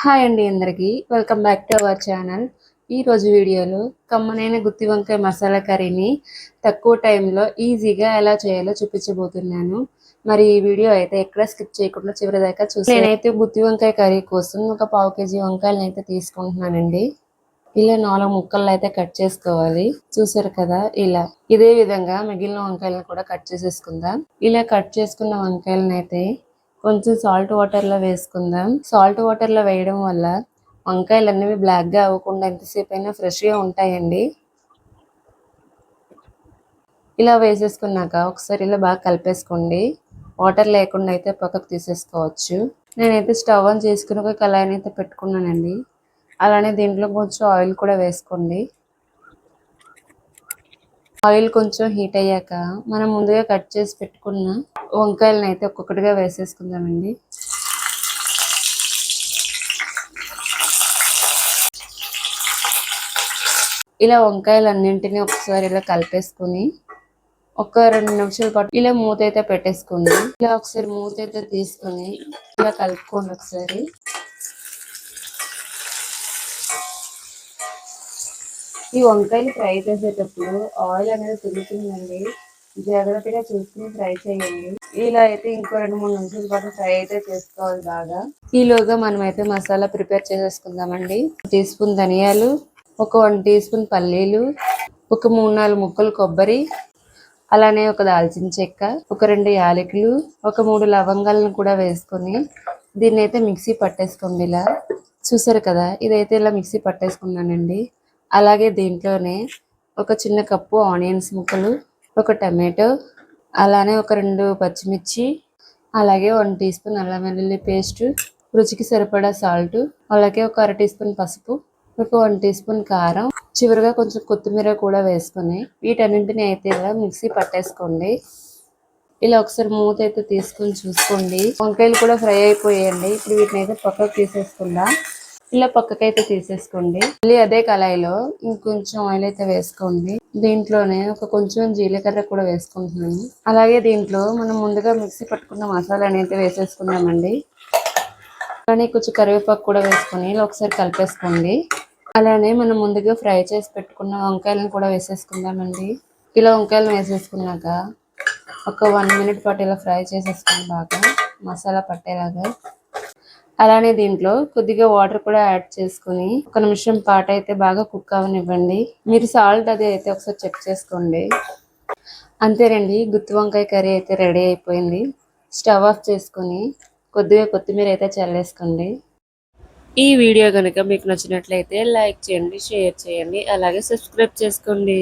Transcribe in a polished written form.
Hi అండి అందరికీ welcome back to our channel. ఈరోజు వీడియోలో కమ్మనైన గుత్తి వంకాయ మసాలా కర్రీని తక్కువ టైంలో ఈజీగా ఎలా చేయాలో చూపించబోతున్నాను. మరి ఈ వీడియో అయితే ఎక్కడ స్కిప్ చేయకుండా చివరి దాకా చూసి నేనైతే గుత్తి వంకాయ కర్రీ కోసం ఒక 1/2 kg వంకాయలను అయితే తీసుకుంటున్నానండి. ఇలా 4 ముక్కలు అయితే కట్ చేసుకోవాలి. చూసారు కదా, ఇలా ఇదే విధంగా మిగిలిన వంకాయలను కూడా కట్ చేసేసుకుందాం. ఇలా కట్ చేసుకున్న వంకాయలను అయితే కొంచెం సాల్ట్ వాటర్లో వేసుకుందాం. సాల్ట్ వాటర్లో వేయడం వల్ల వంకాయలు అనేవి బ్లాక్గా అవ్వకుండా ఎంతసేపు అయినా ఫ్రెష్గా ఉంటాయండి. ఇలా వేసేసుకున్నాక ఒకసారి ఇలా బాగా కలిపేసుకోండి. వాటర్ లేకుండా అయితే పక్కకు తీసేసుకోవచ్చు. నేనైతే స్టవ్ ఆన్ చేసుకుని ఒక కళాయిని అయితే పెట్టుకున్నానండి. అలానే దీంట్లో కొంచెం ఆయిల్ కూడా వేసుకోండి. ఆయిల్ కొంచెం హీట్ అయ్యాక మనం ముందుగా కట్ చేసి పెట్టుకున్న వంకాయలను అయితే ఒక్కొక్కటిగా వేసేసుకుందామండి. ఇలా వంకాయలన్నింటినీ ఒకసారి ఇలా కలిపేసుకుని ఒక 2 నిమిషాల పాటు ఇలా మూత అయితే పెట్టేసుకోండి. ఇలా ఒకసారి మూత అయితే తీసుకుని ఇలా కలుపుకోండి. ఒకసారి ఈ వంకాయలు ఫ్రై చేసేటప్పుడు ఆయిల్ అనేది తిరుగుతుందండి, జాగ్రత్తగా చూసుకుని ఫ్రై చేయండి. ఇలా అయితే ఇంకో 2-3 నిమిషాల పాటు ఫ్రై అయితే చేసుకోవాలి బాగా. ఈలోగా మనమైతే మసాలా ప్రిపేర్ చేసేసుకుందామండి. 1 టీ స్పూన్ ధనియాలు, ఒక 1 టీ స్పూన్ పల్లీలు, ఒక 3-4 ముక్కలు కొబ్బరి, అలానే ఒక దాల్చిన చెక్క, ఒక 2 యాలకులు, ఒక 3 లవంగాలను కూడా వేసుకొని దీన్ని అయితే మిక్సీ పట్టేసుకోండి. ఇలా చూసారు కదా, ఇదైతే ఇలా మిక్సీ పట్టేసుకున్నానండి. అలాగే దీంట్లోనే ఒక చిన్న కప్పు ఆనియన్స్ ముక్కలు, ఒక టమాటో, అలానే ఒక 2 పచ్చిమిర్చి, అలాగే 1 టీ స్పూన్ అల్లం వెల్లుల్లి పేస్ట్, రుచికి సరిపడా సాల్ట్, అలాగే ఒక 1/2 టీ స్పూన్ పసుపు, ఒక 1 టీ స్పూన్ కారం, చివరిగా కొంచెం కొత్తిమీర కూడా వేసుకొని వీటన్నింటిని అయితే ఇలా మిక్సీ పట్టేసుకోండి. ఇలా ఒకసారి మూత అయితే తీసుకొని చూసుకోండి. వంకాయలు కూడా ఫ్రై అయిపోయాయండి. ఇప్పుడు వీటిని అయితే పక్కకు తీసేసుకుందాం. ఇలా పక్కకైతే తీసేసుకోండి. మళ్ళీ అదే కళాయిలో ఇంకొంచెం ఆయిల్ అయితే వేసుకోండి. దీంట్లోనే ఒక కొంచెం జీలకర్ర కూడా వేసుకుంటున్నాను. అలాగే దీంట్లో మనం ముందుగా మిక్సీ పట్టుకున్న మసాలాని అయితే వేసేసుకుందామండి. అలానే కొంచెం కరివేపాకు కూడా వేసుకొని ఇలా ఒకసారి కలిపేసుకోండి. అలానే మనం ముందుగా ఫ్రై చేసి పెట్టుకున్న వంకాయలను కూడా వేసేసుకుందామండి. ఇలా వంకాయలను వేసేసుకున్నాక ఒక 1 మినిట్ పాటు ఇలా ఫ్రై చేసేసుకుని బాగా మసాలా పట్టేలాగా. అలానే దీంట్లో కొద్దిగా వాటర్ కూడా యాడ్ చేసుకుని 1 నిమిషం పాటు అయితే బాగా కుక్ అవనివ్వండి. మీరు సాల్ట్ అది అయితే ఒకసారి చెక్ చేసుకోండి. అంతేనండి, గుత్తి వంకాయ కర్రీ అయితే రెడీ అయిపోయింది. స్టవ్ ఆఫ్ చేసుకొని కొద్దిగా కొత్తిమీర అయితే చల్లేసుకోండి. ఈ వీడియో కనుక మీకు నచ్చినట్లయితే లైక్ చేయండి, షేర్ చేయండి, అలాగే సబ్స్క్రైబ్ చేసుకోండి.